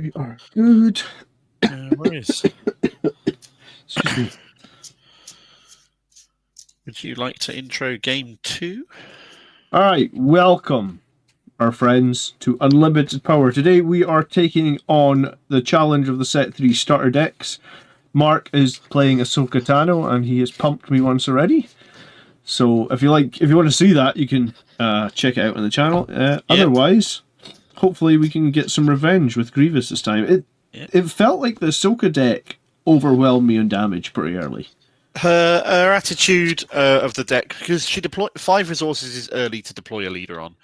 We are good. No worries. Excuse me. Would you like to intro game 2? All right, welcome, our friends, to Unlimited Power. Today we are taking on the challenge of the set 3 starter decks. Mark is playing Ashoka Tano, and he has pumped me once already. So if you want to see that, you can check it out on the channel. Otherwise, hopefully we can get some revenge with Grievous this time. It felt like the Ahsoka deck overwhelmed me on damage pretty early. Her attitude of the deck, because she deployed 5 resources is early to deploy a leader on.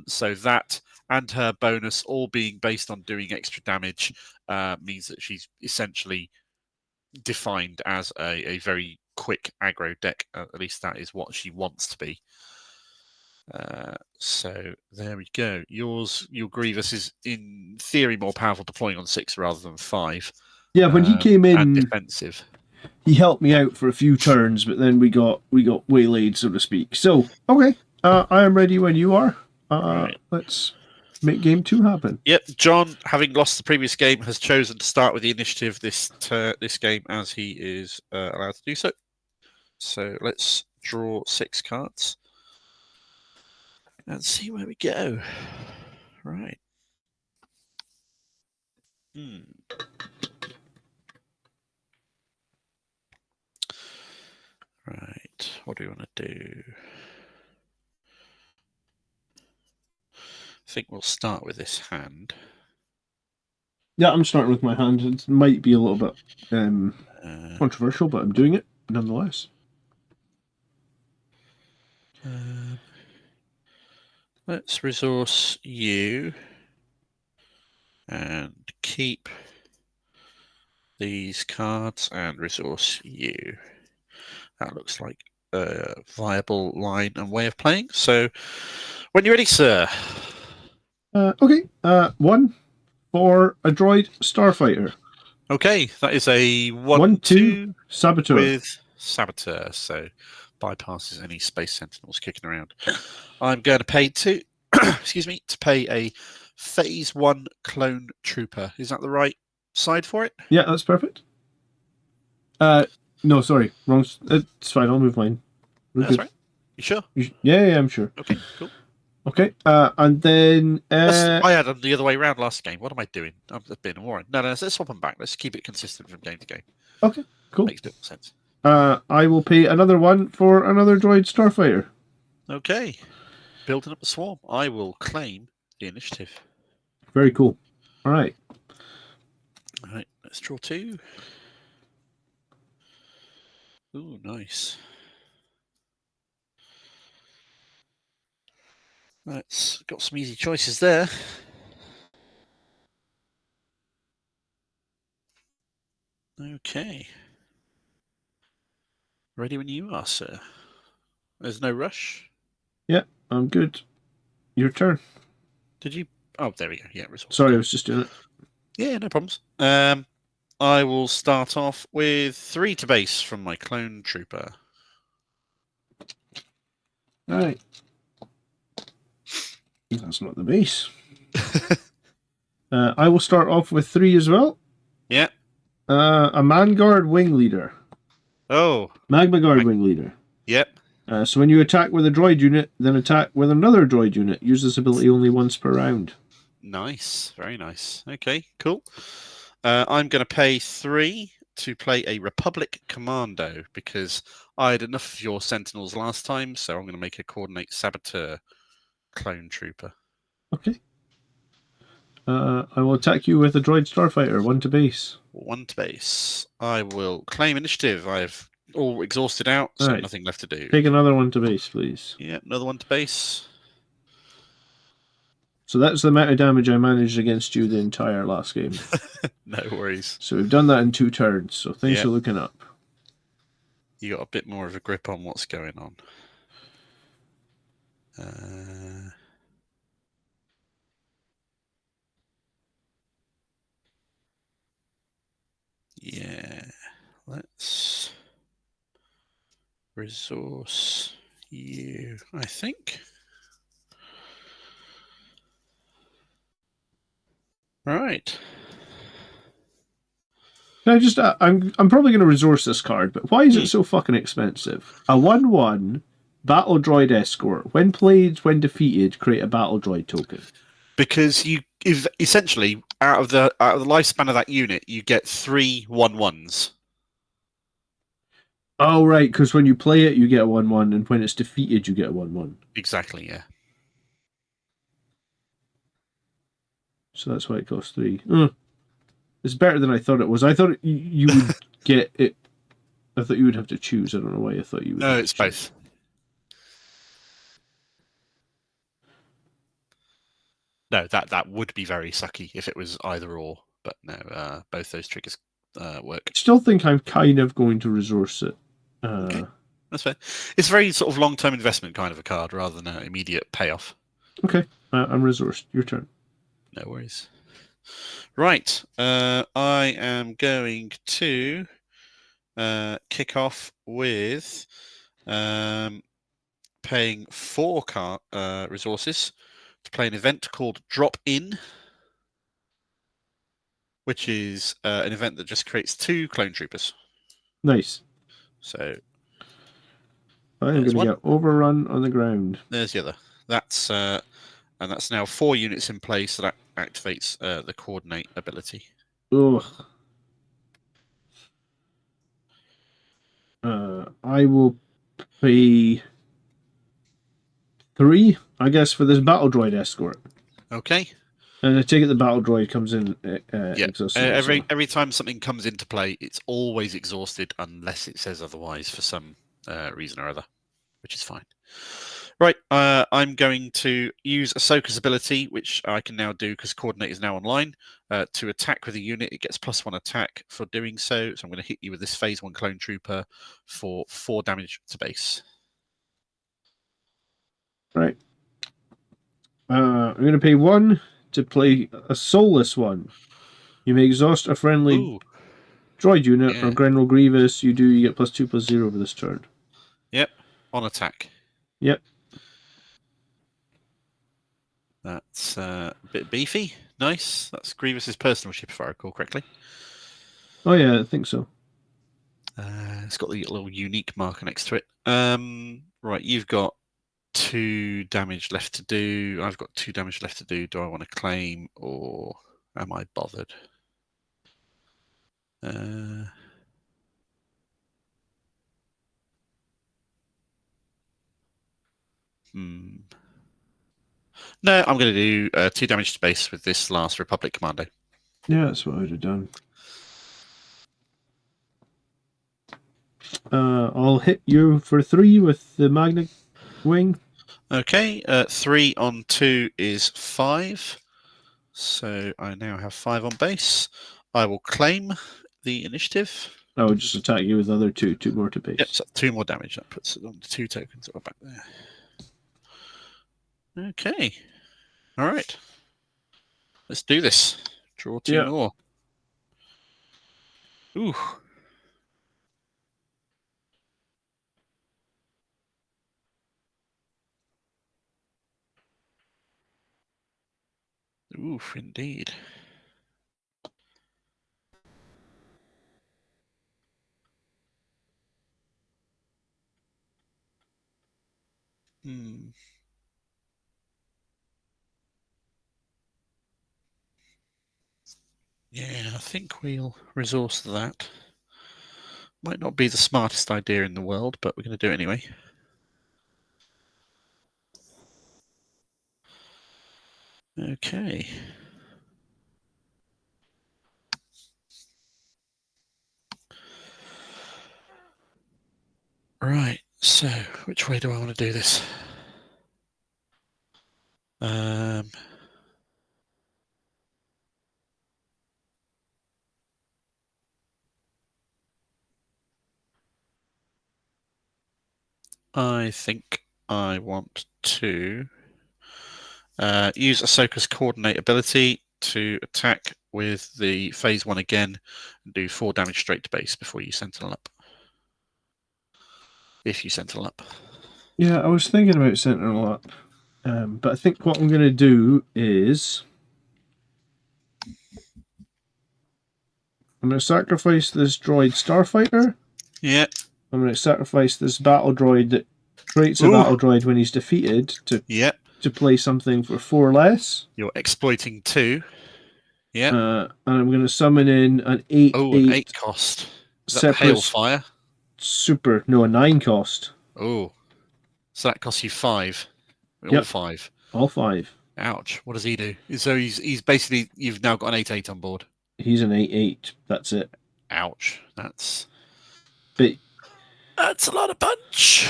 So that and her bonus all being based on doing extra damage means that she's essentially defined as a very quick aggro deck. At least that is what she wants to be. So there we go. Your Grievous is in theory more powerful deploying on 6 rather than 5. Yeah, when he came in, and defensive. He helped me out for a few turns, but then we got waylaid, so to speak. So okay, I am ready when you are. Right. Let's make game 2 happen. Yep, John, having lost the previous game, has chosen to start with the initiative this game as he is allowed to do so. So let's draw 6 cards and see where we go. Right. Right. What do we want to do? I think we'll start with this hand. Yeah, I'm starting with my hand. It might be a little bit controversial, but I'm doing it nonetheless. Let's resource you and keep these cards and resource you. That looks like a viable line and way of playing. So, when you're ready, sir. Okay. 1 for a droid starfighter. Okay, that is a 1/2 saboteur with saboteur. So bypasses any space sentinels kicking around. I'm going to pay to pay a phase 1 clone trooper. Is that the right side for it? Yeah, that's perfect. No, sorry, wrong. It's fine. I'll move mine. That's right. You sure? Yeah, I'm sure. Okay, cool. Okay, and then I had them the other way around last game. What am I doing? I'm being a moron. No, let's swap them back. Let's keep it consistent from game to game. Okay, cool. Makes total sense. I will pay another 1 for another droid starfighter. Okay, building up the swarm. I will claim the initiative. Very cool. All right. All right, let's draw 2. Ooh, nice. That's got some easy choices there. Okay. Ready when you are, sir. There's no rush. Yeah, I'm good. Your turn. Did you? Oh, there we go. Yeah, resource. Sorry, I was just doing it. Yeah, no problems. I will start off with 3 to base from my clone trooper. All right. That's not the base. I will start off with 3 as well. Yeah. A Manguard wing leader. Oh. Magma Guard wing leader. Yep. So when you attack with a droid unit, then attack with another droid unit. Use this ability only once per round. Nice. Very nice. Okay, cool. I'm going to pay 3 to play a Republic Commando because I had enough of your Sentinels last time, so I'm going to make a Coordinate Saboteur clone trooper. Okay. I will attack you with a droid starfighter. 1 to base. 1 to base. I will claim initiative. I've all exhausted out, so right. Nothing left to do. Take another 1 to base, please. Yeah, another 1 to base. So that's the amount of damage I managed against you the entire last game. No worries. So we've done that in 2 turns, so things are looking up. You got a bit more of a grip on what's going on. Yeah, let's resource you, I think. Right. I'm probably going to resource this card, but why is it so fucking expensive? A 1/1 battle droid escort. When played, when defeated, create a battle droid token. Because essentially out of the lifespan of that unit, you get 3 1/1s. Oh right, because when you play it, you get a 1/1, and when it's defeated, you get a 1/1. Exactly, yeah. So that's why it costs 3. It's better than I thought it was. I thought you would get it. I thought you would have to choose. I don't know why I thought you would. No, it's both. No, that would be very sucky if it was either or. But no, both those triggers work. I still think I'm kind of going to resource it. Okay, that's fair. It's a very sort of long-term investment kind of a card rather than an immediate payoff. Okay, I'm resourced. Your turn. No worries. Right, I am going to kick off with paying 4 resources to play an event called Drop In, which is an event that just creates 2 clone troopers. Nice. So I'm going to get overrun on the ground. There's the other. That's and that's now 4 units in place, so that activates the coordinate ability. Ugh. I will pay 3, I guess, for this battle droid escort. Okay. And I take it the battle droid comes in exhausted. Every time something comes into play, it's always exhausted unless it says otherwise for some reason or other, which is fine. Right, I'm going to use Ahsoka's ability, which I can now do because Coordinate is now online, to attack with a unit. It gets +1 attack for doing so. So I'm going to hit you with this Phase 1 Clone Trooper for 4 damage to base. Right. I'm going to pay 1 to play a soulless one. You may exhaust a friendly droid unit or General Grievous. You get +2/+0 for this turn. Yep, on attack. Yep. That's a bit beefy. Nice. That's Grievous's personal ship, if I recall correctly. Oh yeah, I think so. It's got the little unique marker next to it. Right, you've got 2 damage left to do. I've got 2 damage left to do. Do I want to claim or am I bothered? No, I'm going to do 2 damage to base with this last Republic Commando. Yeah, that's what I would have done. I'll hit you for 3 with the Magna Wing. Okay, 3 on 2 is 5. So I now have 5 on base. I will claim the initiative. I will just attack you with the other 2 more to base. Yep, so 2 more damage. That puts it on the 2 tokens that are back there. Okay. All right. Let's do this. Draw 2 more. Ooh. Oof, indeed. Yeah, I think we'll resource that. Might not be the smartest idea in the world, but we're going to do it anyway. Okay. Right, so which way do I want to do this? I think I want to use Ahsoka's coordinate ability to attack with the Phase 1 again and do 4 damage straight to base before you Sentinel up. If you Sentinel up. Yeah, I was thinking about Sentinel up. But I think what I'm going to do is I'm going to sacrifice this droid starfighter. Yeah. I'm going to sacrifice this battle droid that creates a Ooh. battle droid when he's defeated Yeah. to play something for 4 less. You're exploiting 2. Yeah. And I'm going to summon in an 8 Oh, 8 an 8 cost. Is that separate Hailfire? super. No, a 9 cost. Oh. So that costs you 5. All Yep. 5. All 5. Ouch. What does he do? So he's basically, you've now got an 8/8 on board. He's an 8 8. That's it. Ouch. That's But a lot of punch.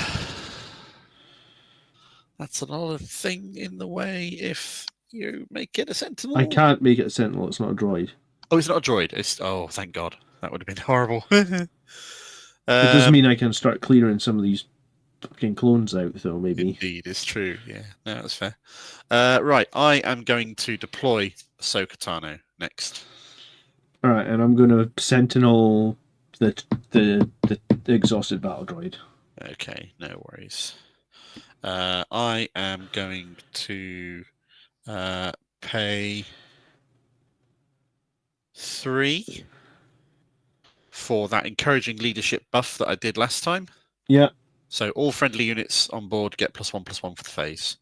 That's another thing in the way if you make it a sentinel. I can't make it a sentinel. It's not a droid. Oh, it's not a droid. It's thank God. That would have been horrible. It does mean I can start clearing some of these fucking clones out, though, maybe. Indeed, it's true. Yeah, no, that's fair. Right, I am going to deploy Ahsoka Tano next. All right, and I'm going to sentinel the exhausted battle droid. Okay, no worries. I am going to pay 3 for that encouraging leadership buff that I did last time. Yeah. So all friendly units on board get +1/+1 for the phase.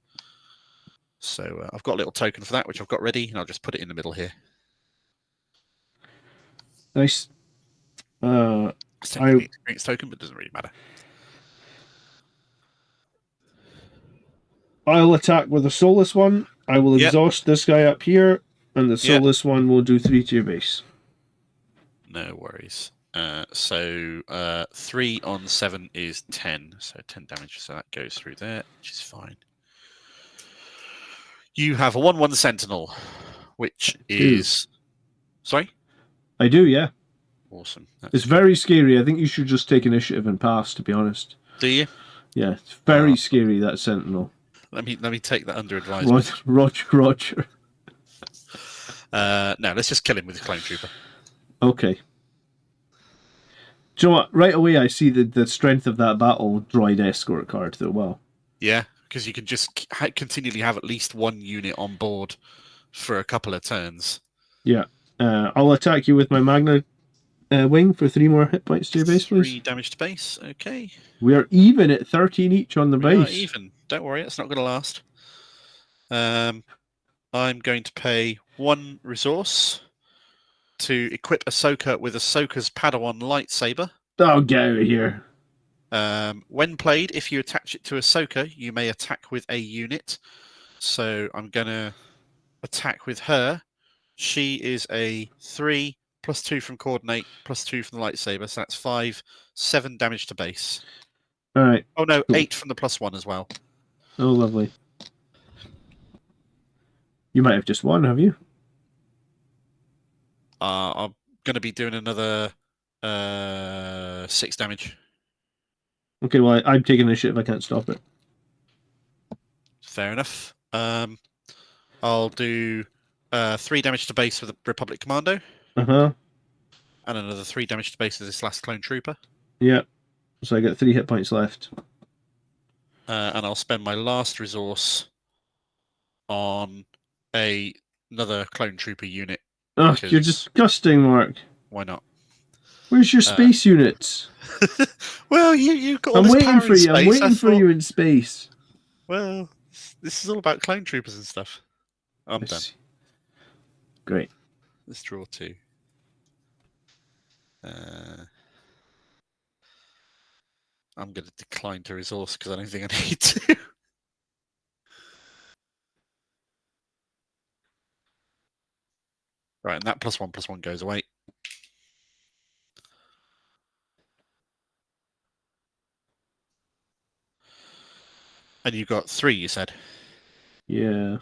So I've got a little token for that, which I've got ready, and I'll just put it in the middle here. Nice. It's technically an experience token, but it doesn't really matter. I'll attack with a soulless one. I will exhaust this guy up here, and the soulless one will do 3 to your base. No worries. So 3 on 7 is 10, so 10 damage. So that goes through there, which is fine. You have a 1/1 Sentinel, which is... Sorry? I do, yeah. Awesome. It's very scary. I think you should just take initiative and pass, to be honest. Do you? Yeah, it's very scary, that Sentinel. Let me take that under advisement. Roger. No, let's just kill him with the Clone Trooper. Okay. Do you know what? Right away, I see the strength of that battle droid escort card, though. Well. Yeah, because you can just continually have at least 1 unit on board for a couple of turns. Yeah. I'll attack you with my Magna wing for 3 more hit points to your base, please. 3 damage to base, okay. We are even at 13 each on the base. We are even. Don't worry, it's not going to last. I'm going to pay 1 resource to equip Ahsoka with Ahsoka's Padawan lightsaber. Oh, get out of here. When played, if you attach it to Ahsoka, you may attack with a unit. So I'm going to attack with her. She is a 3 +2 from coordinate, +2 from the lightsaber. So that's 5, 7 damage to base. All right. Oh, no, 8 from the +1 as well. Oh, lovely. You might have just won, have you? I'm going to be doing another 6 damage. Okay, well, I'm taking initiative. I can't stop it. Fair enough. I'll do 3 damage to base with the Republic Commando. Uh-huh. And another 3 damage to base with this last Clone Trooper. Yeah. So I get 3 hit points left. And I'll spend my last resource on another Clone Trooper unit. Oh, you're disgusting, Mark. Why not? Where's your space units? Well, you've got all I'm this waiting power for in you. space. I'm waiting for you in space. Well, this is all about Clone Troopers and stuff. I'm done. Great. Let's draw 2. I'm going to decline to resource because I don't think I need to. Right, and that +1/+1 goes away. And you've got 3, you said? Yeah.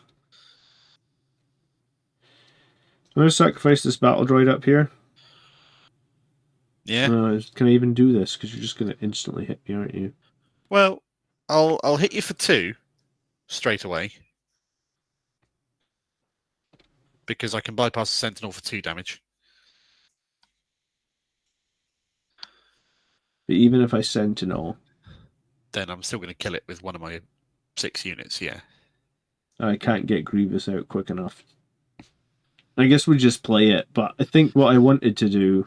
I'm going to sacrifice this battle droid up here. Yeah. Can I even do this? Because you're just going to instantly hit me, aren't you? Well, I'll hit you for 2 straight away. Because I can bypass the Sentinel for 2 damage. But even if I Sentinel... Then I'm still going to kill it with one of my 6 units, yeah. I can't get Grievous out quick enough. I guess we just play it, but I think what I wanted to do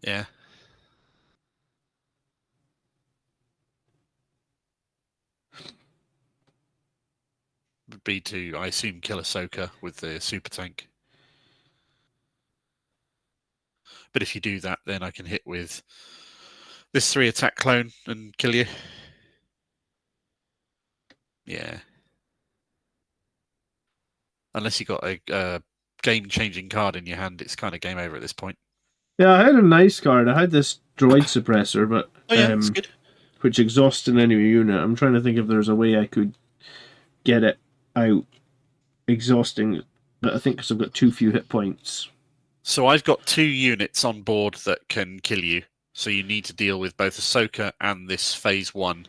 Yeah. Would be to, I assume, kill Ahsoka with the super tank. But if you do that, then I can hit with this 3 attack clone and kill you. Yeah. Unless you got a game-changing card in your hand, it's kind of game over at this point. Yeah, I had a nice card. I had this droid suppressor, but Oh yeah, that's good. which exhausts an enemy unit. I'm trying to think if there's a way I could get it out exhausting, but I think because I've got too few hit points. So I've got 2 units on board that can kill you. So you need to deal with both Ahsoka and this phase 1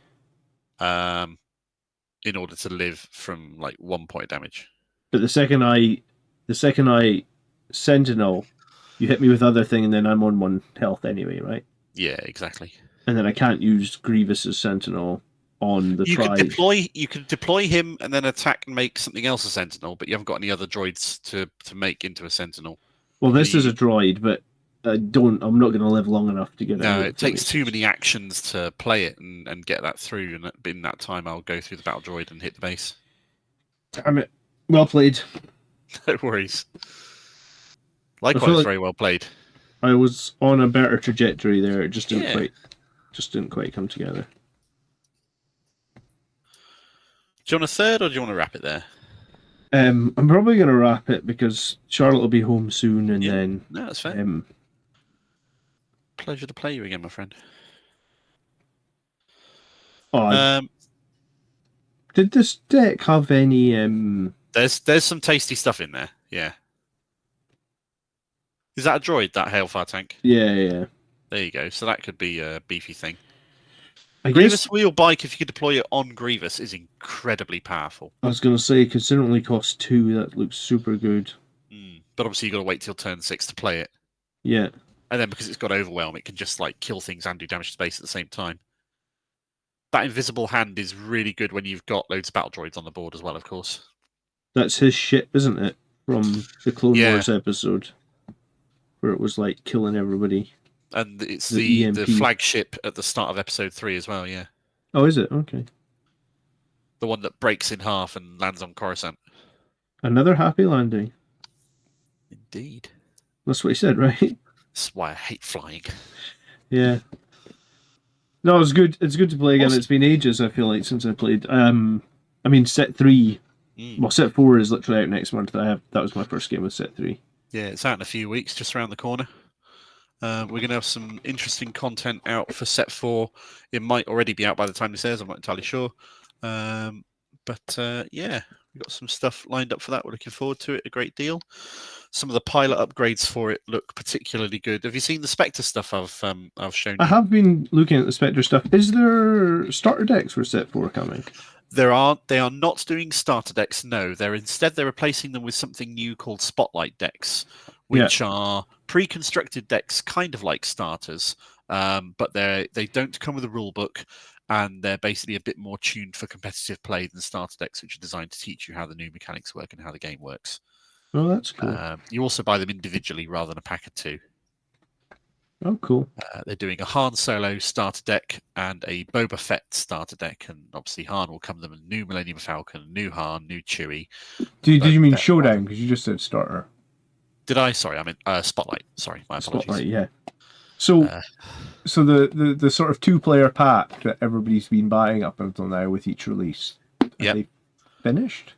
in order to live from like 1 point of damage. But the second I Sentinel, you hit me with other thing, and then I'm on 1 health anyway, right? Yeah, exactly. And then I can't use Grievous as Sentinel on the try. You could deploy him and then attack and make something else a Sentinel, but you haven't got any other droids to make into a Sentinel. Well, this is a droid, but I'm not going to live long enough to get it. No, it takes too many actions to play it and get that through. And in that time, I'll go through the battle droid and hit the base. Damn it! Well played. No worries. Likewise, very well played. I was on a better trajectory there. It just didn't quite come together. Do you want a third, or do you want to wrap it there? I'm probably going to wrap it because Charlotte will be home soon, and then no, that's fair. Pleasure to play you again, my friend. Did this deck have any? There's some tasty stuff in there. Yeah. Is that a droid? That Hailfire tank? Yeah. There you go. So that could be a beefy thing. I Grievous guess wheel bike, if you could deploy it on Grievous, is incredibly powerful. I was going to say, considering it only costs 2, that looks super good. But obviously, you've got to wait till turn 6 to play it. Yeah. And then because it's got Overwhelm, it can just like kill things and do damage to space at the same time. That invisible hand is really good when you've got loads of battle droids on the board as well, of course. That's his ship, isn't it? From the Clone Wars episode, where it was like killing everybody. And it's the flagship at the start of episode 3 as well, yeah. Oh, is it? Okay. The one that breaks in half and lands on Coruscant. Another happy landing. Indeed. That's what he said, right? That's why I hate flying. Yeah. No, it's good. It's good to play again. It's been ages, I feel like, since I played. I mean, set 3. Well, set 4 is literally out next month. That was my first game with set 3. Yeah, it's out in a few weeks, just around the corner. We're going to have some interesting content out for set 4. It might already be out by the time this airs. I'm not entirely sure. Yeah, we've got some stuff lined up for that. We're looking forward to it a great deal. Some of the pilot upgrades for it look particularly good. Have you seen the Spectre stuff I've shown you? I have been looking at the Spectre stuff. Is there starter decks for set 4 coming? They are not doing starter decks, no. They're replacing them with something new called Spotlight decks, which are pre-constructed decks, kind of like starters, but they don't come with a rule book, and they're basically a bit more tuned for competitive play than starter decks, which are designed to teach you how the new mechanics work and how the game works. Oh, that's cool. You also buy them individually rather than a pack of 2. Oh, cool. They're doing a Han Solo starter deck and a Boba Fett starter deck, and obviously Han will come with them a new Millennium Falcon, new Han, new Chewie. Did you mean Showdown? Because you just said starter. Did I? Sorry, I meant Spotlight. Sorry, my apologies. Spotlight, yeah. So the sort of 2-player pack that everybody's been buying up until now with each release, are they finished?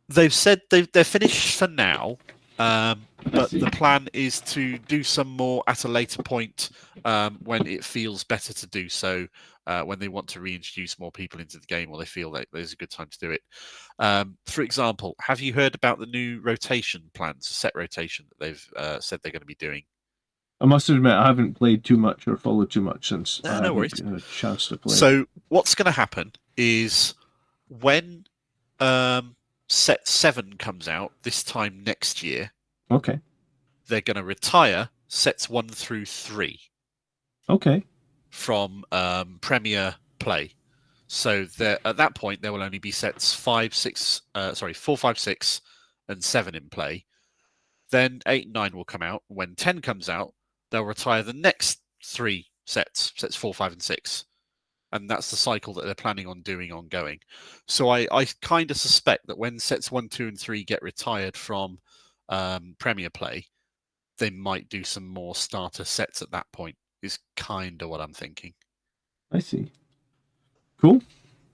They've said they're finished for now, but the plan is to do some more at a later point when it feels better to do so, when they want to reintroduce more people into the game, or they feel that there's a good time to do it. For example, have you heard about the new rotation plans, set rotation that they've said they're going to be doing? I must admit, I haven't played too much or followed too much since I no worries. haven't had a chance to play. So what's going to happen is when set 7 comes out this time next year, okay, they're going to retire sets 1 through 3. Okay. From Premier Play. So at that point, there will only be sets 4, 5, 6, and 7 in play. Then 8 and 9 will come out. When 10 comes out, they'll retire the next 3 sets, sets 4, 5, and 6. And that's the cycle that they're planning on doing ongoing. So I kind of suspect that when sets 1, 2, and 3 get retired from Premier Play, they might do some more starter sets at that point, is kind of what I'm thinking. I see. Cool.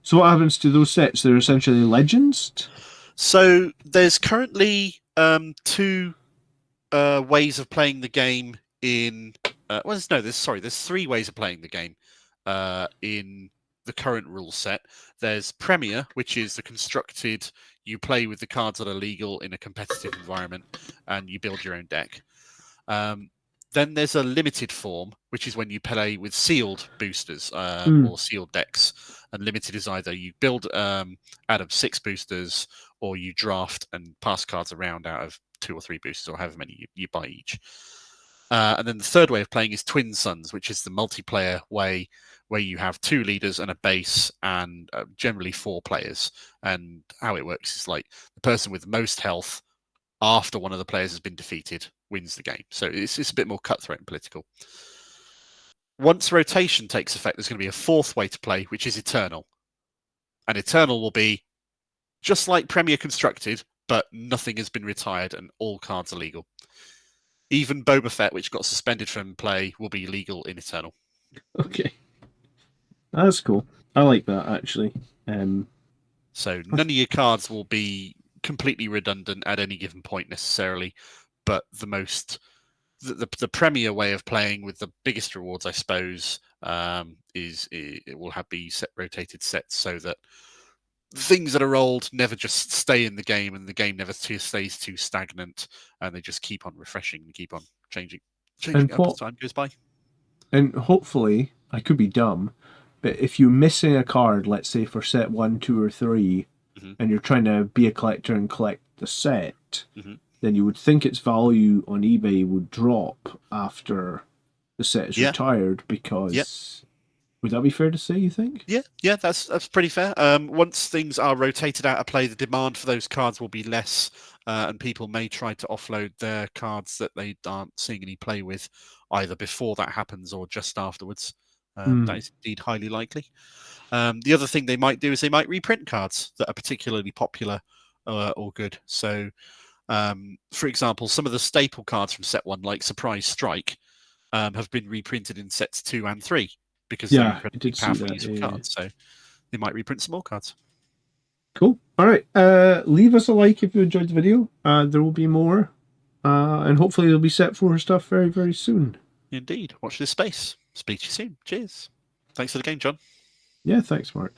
So what happens to those sets? They're essentially legends? So there's currently 2 ways of playing the game in... there's 3 ways of playing the game in the current rule set. There's Premier, which is the constructed, you play with the cards that are legal in a competitive environment, and you build your own deck. Then there's a limited form, which is when you play with sealed boosters or sealed decks. And limited is either you build out of 6 boosters, or you draft and pass cards around out of 2 or 3 boosters, or however many you buy each. And then the third way of playing is Twin Suns, which is the multiplayer way, where you have 2 leaders and a base, and generally 4 players. And how it works is like the person with most health after one of the players has been defeated wins the game. So it's a bit more cutthroat and political. Once rotation takes effect, there's going to be a 4th way to play, which is Eternal. And Eternal will be just like Premier constructed, but nothing has been retired and all cards are legal. Even Boba Fett, which got suspended from play, will be legal in Eternal. Okay. That's cool. I like that, actually. So none of your cards will be completely redundant at any given point necessarily, but the premier way of playing with the biggest rewards, I suppose, is it will be rotated sets so that things that are old never just stay in the game, and the game never stays too stagnant, and they just keep on refreshing and keep on changing as time goes by. And hopefully, I could be dumb, but if you're missing a card, let's say for set 1, 2, or 3, and you're trying to be a collector and collect the set, then you would think its value on eBay would drop after the set is retired, because... Would that be fair to say, you think? Yeah, that's pretty fair. Once things are rotated out of play, the demand for those cards will be less, and people may try to offload their cards that they aren't seeing any play with, either before that happens or just afterwards. That is indeed highly likely. The other thing they might do is they might reprint cards that are particularly popular or good. So, for example, some of the staple cards from set 1, like Surprise Strike, have been reprinted in sets 2 and 3. Because they're incredibly powerful, useful cards. So they might reprint some more cards. Cool. All right. Leave us a like if you enjoyed the video. There will be more. And hopefully there'll be set 4 stuff very, very soon. Indeed. Watch this space. Speak to you soon. Cheers. Thanks for the game, John. Yeah, thanks, Mark.